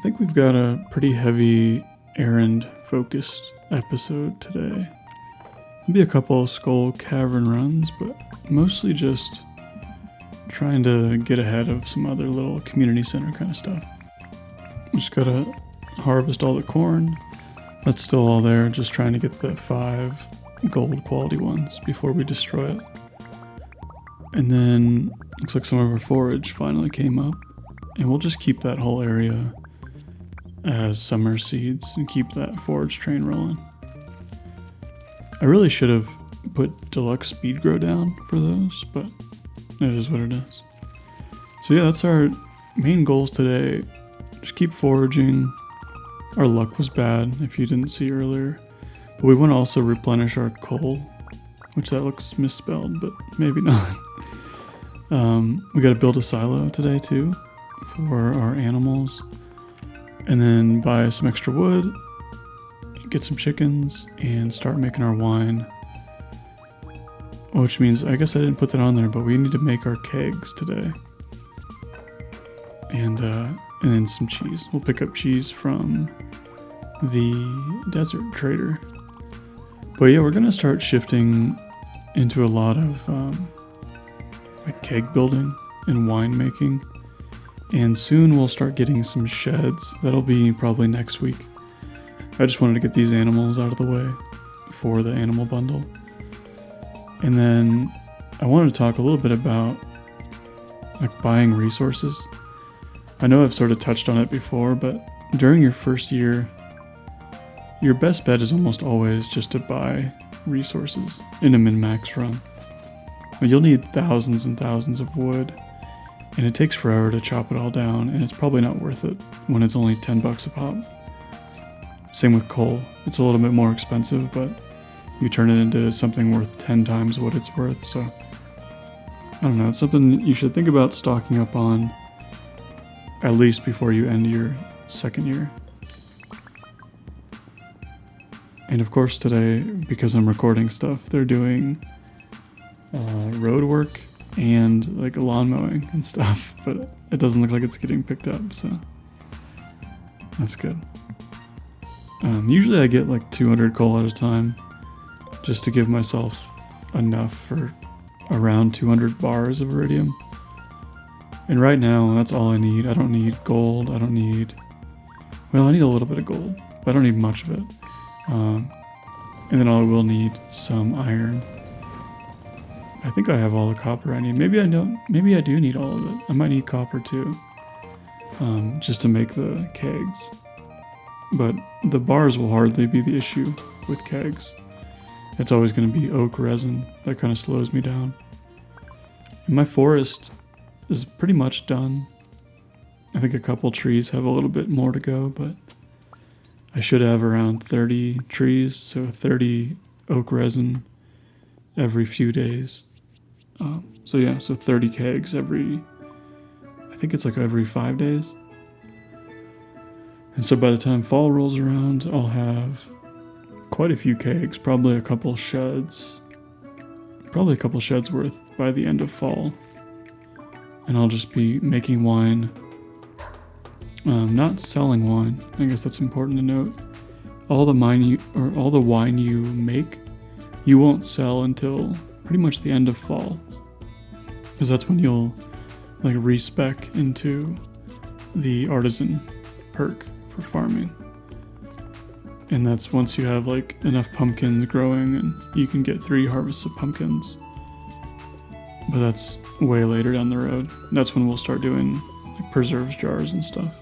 think we've got a pretty heavy errand-focused episode today. Maybe a couple of skull cavern runs, but mostly just trying to get ahead of some other little community center kind of stuff. Just gotta harvest all the corn. That's still all there, just trying to get the 5 gold quality ones before we destroy it. And then looks like some of our forage finally came up, and we'll just keep that whole area as summer seeds and keep that forage train rolling. I really should have put deluxe speed grow down for those, but it is what it is. So yeah, that's our main goals today. Just keep foraging. Our luck was bad, if you didn't see earlier. But we want to also replenish our coal, which that looks misspelled, but maybe not. We got to build a silo today too for our animals. And then buy some extra wood, get some chickens, and start making our wine. Which means, I guess I didn't put that on there, but we need to make our kegs today. And then some cheese. We'll pick up cheese from the desert trader. But yeah, we're gonna start shifting into a lot of like keg building and wine making. And soon we'll start getting some sheds. That'll be probably next week. I just wanted to get these animals out of the way for the animal bundle. And then I wanted to talk a little bit about like buying resources. I know I've sort of touched on it before, but during your first year, your best bet is almost always just to buy resources in a min-max run. You'll need thousands and thousands of wood, and it takes forever to chop it all down, and it's probably not worth it when it's only $10 a pop. Same with coal. It's a little bit more expensive, but you turn it into something worth 10 times what it's worth, so I don't know, it's something you should think about stocking up on at least before you end your second year. And of course today, because I'm recording stuff, they're doing road work and like lawn mowing and stuff, but it doesn't look like it's getting picked up, so that's good. Usually I get like 200 coal at a time, just to give myself enough for around 200 bars of iridium. And right now, that's all I need. I don't need gold, I need a little bit of gold, but I don't need much of it. And then I will need some iron. I think I have all the copper I need. Maybe I don't. Maybe I do need all of it. I might need copper too, just to make the kegs. But the bars will hardly be the issue with kegs. It's always going to be oak resin that kind of slows me down. And my forest is pretty much done. I think a couple trees have a little bit more to go, but I should have around 30 trees, so 30 oak resin every few days. So 30 kegs I think it's like every 5 days. And so by the time fall rolls around, I'll have quite a few kegs, probably a couple sheds worth by the end of fall. And I'll just be making wine, not selling wine. I guess that's important to note. All the wine you make, you won't sell until pretty much the end of fall, because that's when you'll like respec into the artisan perk for farming. And that's once you have like enough pumpkins growing and you can get 3 harvests of pumpkins. But that's way later down the road. That's when we'll start doing like preserves jars and stuff.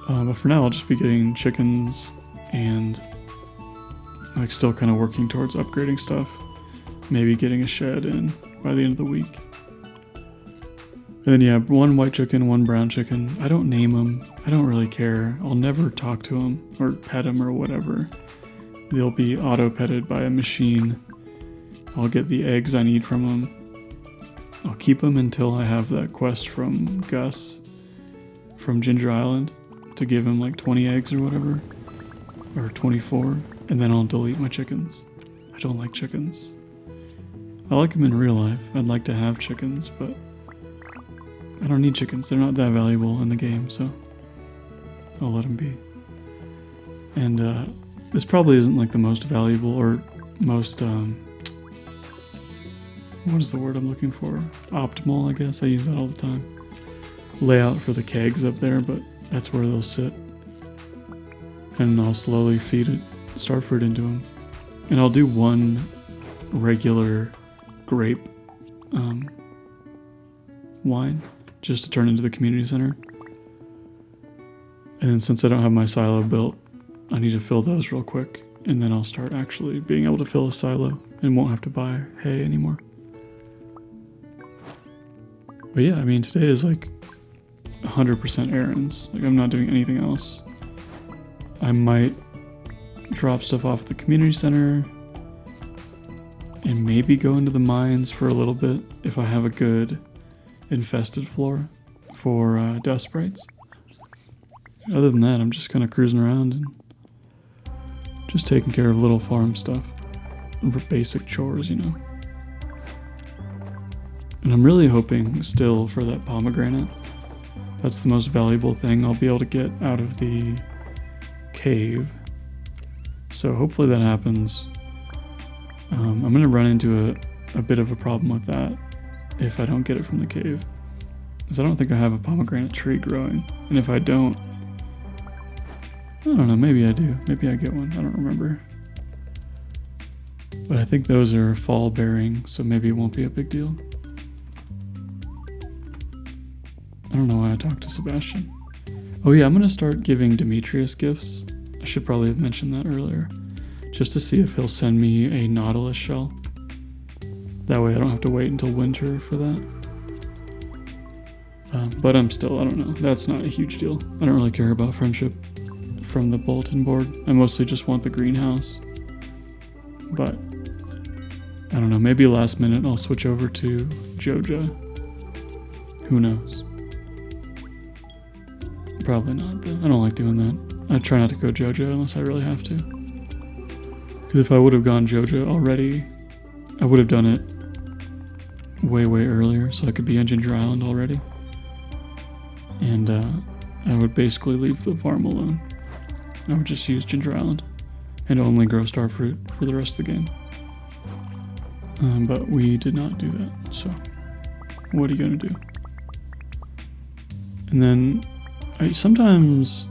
But for now I'll just be getting chickens and like still kind of working towards upgrading stuff. Maybe getting a shed in by the end of the week. And then yeah, 1 white chicken, 1 brown chicken. I don't name them. I don't really care. I'll never talk to them or pet them or whatever. They'll be auto-petted by a machine. I'll get the eggs I need from them. I'll keep them until I have that quest from Gus from Ginger Island to give him like 20 eggs or whatever. Or 24. And then I'll delete my chickens. I don't like chickens. I like them in real life. I'd like to have chickens, but I don't need chickens. They're not that valuable in the game, so I'll let them be. And this probably isn't like the most valuable or most, what is the word I'm looking for? Optimal, I guess. I use that all the time. Layout for the kegs up there, but that's where they'll sit. And I'll slowly feed it starfruit into them. And I'll do one regular grape wine just to turn into the community center. And then since I don't have my silo built, I need to fill those real quick. And then I'll start actually being able to fill a silo and won't have to buy hay anymore. But yeah, I mean, today is like 100% errands. Like, I'm not doing anything else. I might drop stuff off at the community center and maybe go into the mines for a little bit if I have a good infested floor for dust sprites. Other than that, I'm just kind of cruising around and just taking care of little farm stuff for basic chores, you know. And I'm really hoping still for that pomegranate. That's the most valuable thing I'll be able to get out of the cave. So hopefully that happens. I'm going to run into a bit of a problem with that if I don't get it from the cave. Because I don't think I have a pomegranate tree growing. And if I don't, I don't know, maybe I do. Maybe I get one. I don't remember. But I think those are fall bearing, so maybe it won't be a big deal. I don't know why I talked to Sebastian. Oh yeah, I'm going to start giving Demetrius gifts. I should probably have mentioned that earlier. Just to see if he'll send me a nautilus shell. That way I don't have to wait until winter for that. But I don't know. That's not a huge deal. I don't really care about friendship from the bulletin board. I mostly just want the greenhouse. But I don't know, maybe last minute I'll switch over to Joja. Who knows? Probably not, though. I don't like doing that. I try not to go Joja unless I really have to. Because if I would have gone Joja already, I would have done it way earlier so I could be on Ginger Island already. And I would basically leave the farm alone. I would just use Ginger Island and only grow starfruit for the rest of the game. But we did not do that, so what are you gonna do? And then sometimes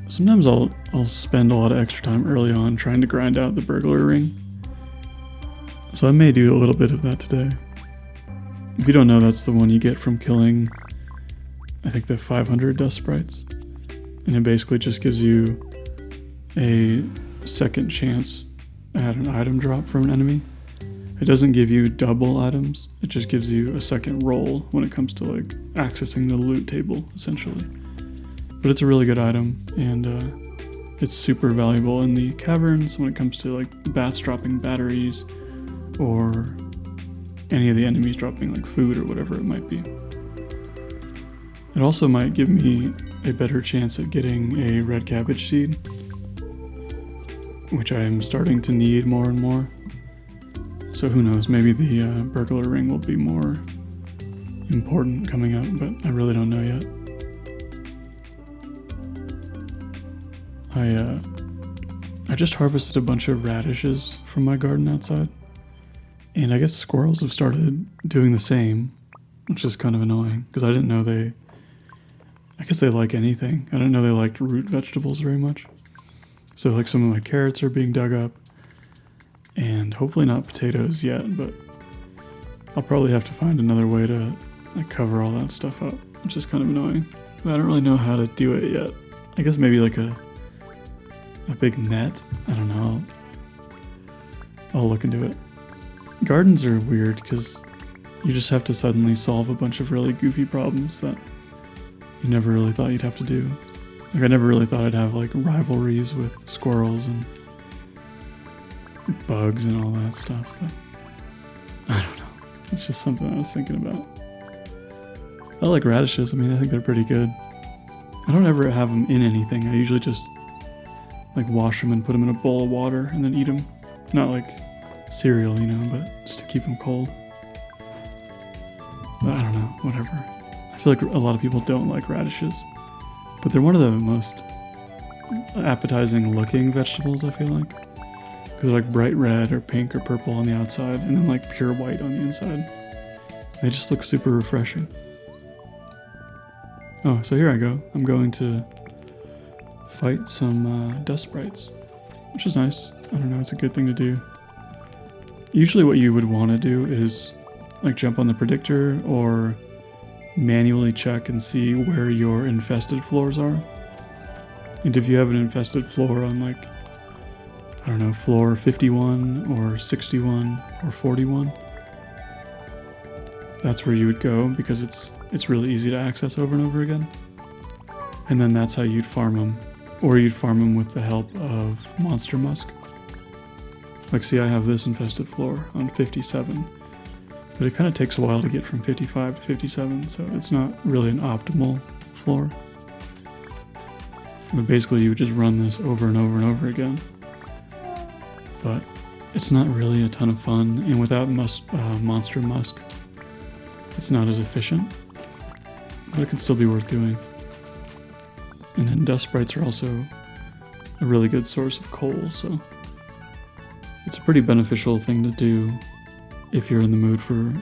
I'll spend a lot of extra time early on trying to grind out the burglar ring. So I may do a little bit of that today. If you don't know, that's the one you get from killing, I think, the 500 dust sprites. And it basically just gives you a second chance at an item drop from an enemy. It doesn't give you double items, it just gives you a second roll when it comes to like accessing the loot table, essentially. But it's a really good item, and it's super valuable in the caverns when it comes to like bats dropping batteries or any of the enemies dropping like food or whatever it might be. It also might give me a better chance at getting a red cabbage seed, which I am starting to need more and more. So who knows, maybe the burglar ring will be more important coming up, but I really don't know yet. I just harvested a bunch of radishes from my garden outside, and I guess squirrels have started doing the same, which is kind of annoying, because I didn't know I guess they like anything. I didn't know they liked root vegetables very much. So like some of my carrots are being dug up, and hopefully not potatoes yet, but I'll probably have to find another way to like cover all that stuff up, which is kind of annoying. But I don't really know how to do it yet. I guess maybe like a big net? I don't know. I'll look into it. Gardens are weird because you just have to suddenly solve a bunch of really goofy problems that you never really thought you'd have to do. Like I never really thought I'd have like rivalries with squirrels and bugs and all that stuff, but I don't know. It's just something I was thinking about. I like radishes. I mean, I think they're pretty good. I don't ever have them in anything. I usually just like wash them and put them in a bowl of water and then eat them. Not like cereal, you know, but just to keep them cold. But I don't know. whatever. I feel like a lot of people don't like radishes, but they're one of the most appetizing looking vegetables, I feel like. Because they're like bright red or pink or purple on the outside and then like pure white on the inside. They just look super refreshing. Oh, so here I go. I'm going to fight some dust sprites, which is nice. I don't know, it's a good thing to do. Usually what you would want to do is like jump on the predictor or manually check and see where your infested floors are. And if you have an infested floor on like, I don't know, floor 51 or 61 or 41, that's where you would go because it's really easy to access over and over again. And then that's how you'd farm them. Or you'd farm them with the help of monster musk. Like see, I have this infested floor on 57, but it kind of takes a while to get from 55 to 57, so it's not really an optimal floor. But basically you would just run this over and over and over again. But it's not really a ton of fun, and without monster musk, it's not as efficient, but it can still be worth doing. And then dust sprites are also a really good source of coal, so it's a pretty beneficial thing to do if you're in the mood for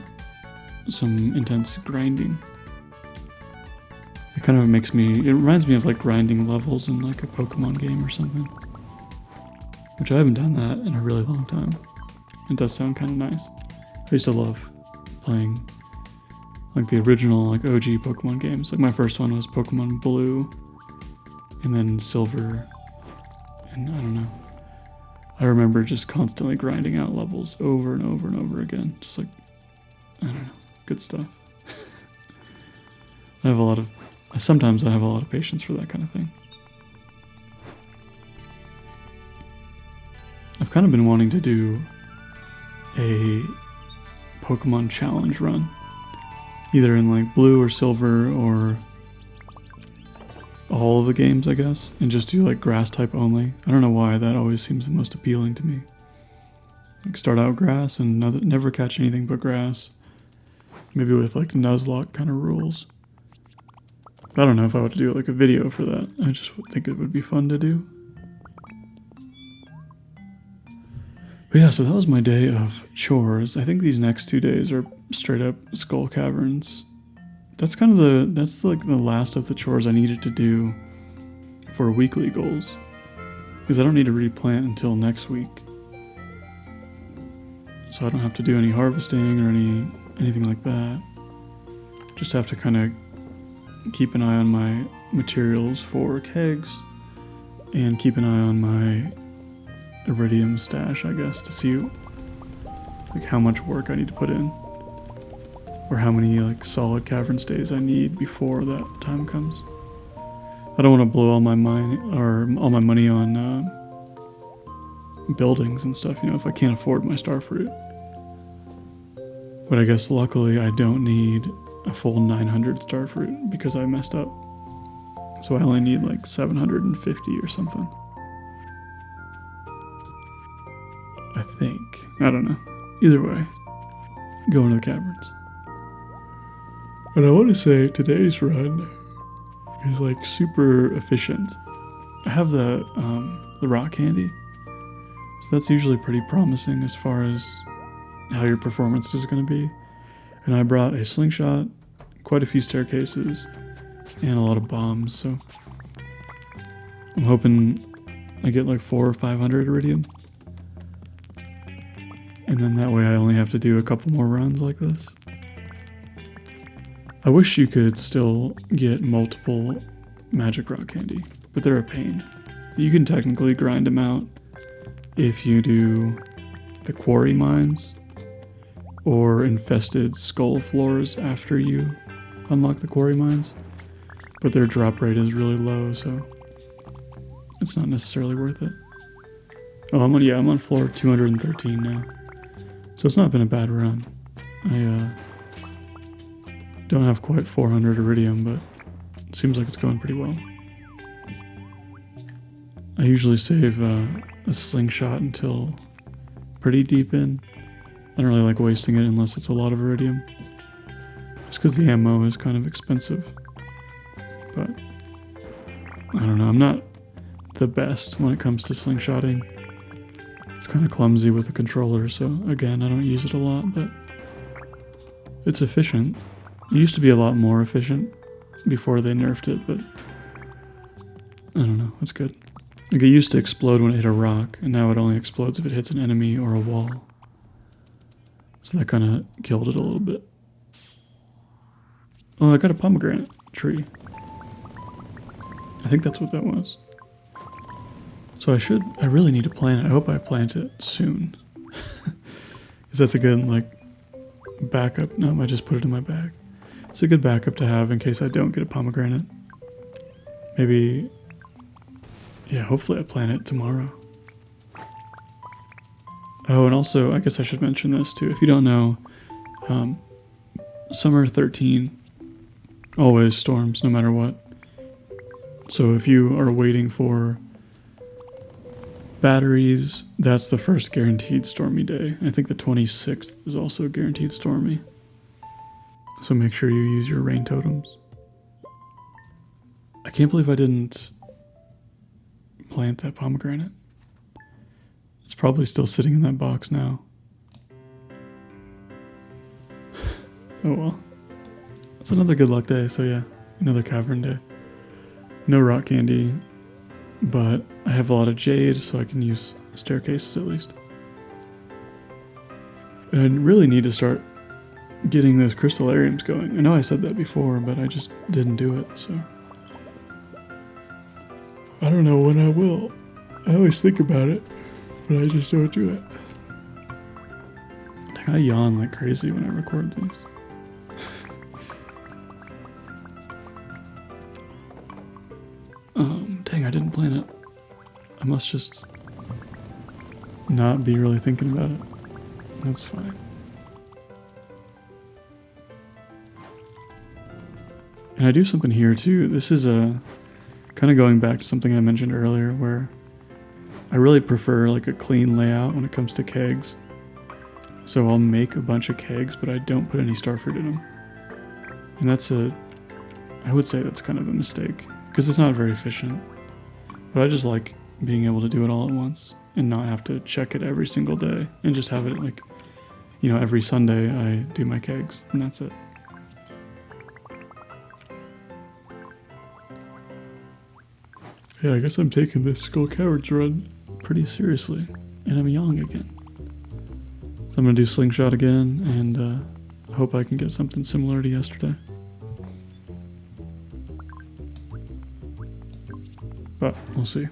some intense grinding. It kind of it reminds me of like grinding levels in like a Pokemon game or something. Which I haven't done that in a really long time. It does sound kind of nice. I used to love playing like the original like OG Pokemon games. Like my first one was Pokemon Blue and then Silver, and I don't know. I remember just constantly grinding out levels over and over and over again. Just like, I don't know, good stuff. Sometimes I have a lot of patience for that kind of thing. I've kind of been wanting to do a Pokemon challenge run. Either in like Blue or Silver or all of the games, I guess, and just do like grass type only. I don't know why, that always seems the most appealing to me. Like start out grass and never catch anything but grass. Maybe with like Nuzlocke kind of rules. I don't know if I would do like a video for that. I just think it would be fun to do. But yeah, so that was my day of chores. I think these next 2 days are straight up skull caverns. That's like the last of the chores I needed to do for weekly goals. Because I don't need to replant until next week. So I don't have to do any harvesting or anything like that. Just have to kind of keep an eye on my materials for kegs and keep an eye on my iridium stash, I guess, to see like how much work I need to put in. Or how many like solid cavern stays I need before that time comes. I don't want to blow all my money on buildings and stuff, if I can't afford my starfruit. But I guess luckily I don't need a full 900 starfruit because I messed up. So I only need like 750 or something. I think. I don't know. Either way, going to the caverns. And I want to say today's run is like super efficient. I have the rock candy, so that's usually pretty promising as far as how your performance is going to be. And I brought a slingshot, quite a few staircases, and a lot of bombs, so I'm hoping I get like 400 or 500 iridium. And then that way I only have to do a couple more runs like this. I wish you could still get multiple magic rock candy, but they're a pain. You can technically grind them out if you do the quarry mines or infested skull floors after you unlock the quarry mines, but their drop rate is really low, so it's not necessarily worth it. Oh, I'm on floor 213 now, so it's not been a bad run. I don't have quite 400 iridium, but it seems like it's going pretty well. I usually save a slingshot until pretty deep in. I don't really like wasting it unless it's a lot of iridium. Just because the ammo is kind of expensive. But I don't know, I'm not the best when it comes to slingshotting. It's kind of clumsy with the controller, so again, I don't use it a lot, but it's efficient. It used to be a lot more efficient before they nerfed it, but I don't know, it's good. Like, it used to explode when it hit a rock, and now it only explodes if it hits an enemy or a wall. So that kind of killed it a little bit. Oh, I got a pomegranate tree. I think that's what that was. So I really need to plant it. I hope I plant it soon. Because that's a good, like, backup. No, I just put it in my bag. It's a good backup to have in case I don't get a pomegranate. Maybe, yeah, hopefully I plant it tomorrow. Oh, and also, I guess I should mention this too. If you don't know, Summer 13 always storms, no matter what. So if you are waiting for batteries, that's the first guaranteed stormy day. I think the 26th is also guaranteed stormy. So make sure you use your rain totems. I can't believe I didn't plant that pomegranate. It's probably still sitting in that box now. Oh well. It's another good luck day, so yeah, another cavern day. No rock candy, but I have a lot of jade, so I can use staircases at least. And I really need to start getting those crystallariums going. I know I said that before, but I just didn't do it, so. I don't know when I will. I always think about it, but I just don't do it. I yawn like crazy when I record these. Dang, I didn't plan it. I must just not be really thinking about it. That's fine. And I do something here too. This is kind of going back to something I mentioned earlier where I really prefer like a clean layout when it comes to kegs. So I'll make a bunch of kegs, but I don't put any starfruit in them. And I would say that's kind of a mistake because it's not very efficient. But I just like being able to do it all at once and not have to check it every single day and just have it like, you know, every Sunday I do my kegs and that's it. Yeah, I guess I'm taking this Skull Caverns run pretty seriously, and I'm young again. So I'm gonna do slingshot again, and I hope I can get something similar to yesterday. But we'll see.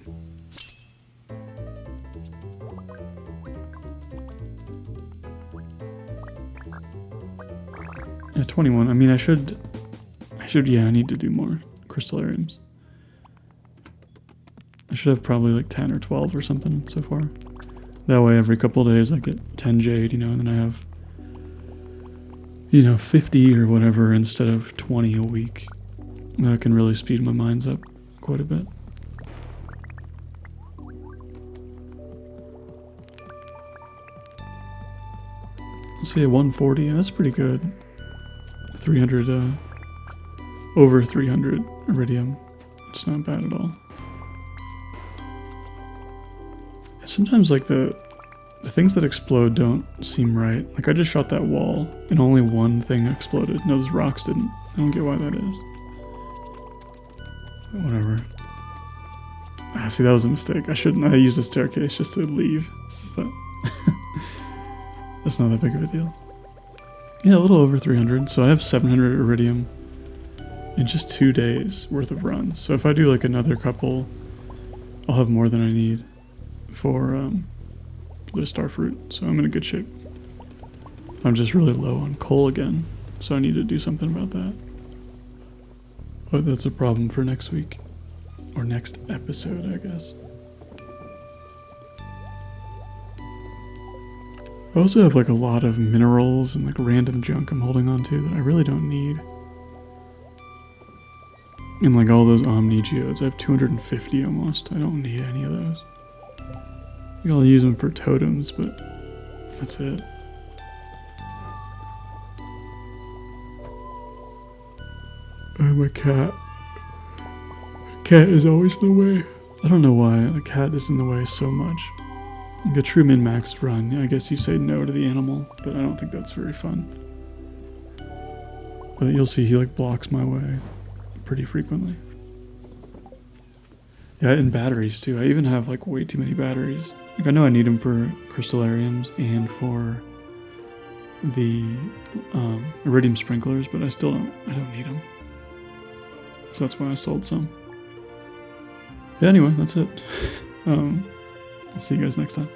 Yeah, 21. I mean, I should, yeah, I need to do more crystallariums. I should have probably like 10 or 12 or something so far. That way every couple of days I get 10 jade, you know, and then I have, you know, 50 or whatever instead of 20 a week. That can really speed my mines up quite a bit. Let's see, 140, that's pretty good. 300, over 300 iridium. It's not bad at all. Sometimes like the things that explode don't seem right. Like I just shot that wall and only one thing exploded. No, those rocks didn't. I don't get why that is. But whatever. Ah, see, that was a mistake. I used the staircase just to leave, but that's not that big of a deal. Yeah, a little over 300. So I have 700 iridium in just 2 days worth of runs. So if I do like another couple, I'll have more than I need for the starfruit, so I'm in a good shape. I'm just really low on coal again, so I need to do something about that. But that's a problem for next week, or next episode, I guess. I also have like a lot of minerals and like random junk I'm holding on to that I really don't need. And like all those Omni geodes, I have 250 almost. I don't need any of those. I think I'll use them for totems, but that's it. I'm a cat. A cat is always in the way. I don't know why a cat is in the way so much. Like a true min-max run, I guess you say no to the animal, but I don't think that's very fun. But you'll see he like blocks my way pretty frequently. Yeah, and batteries too. I even have like way too many batteries. Like I know I need them for crystallariums and for the iridium sprinklers, but I don't need them. So that's why I sold some. Yeah, anyway, that's it. I'll see you guys next time.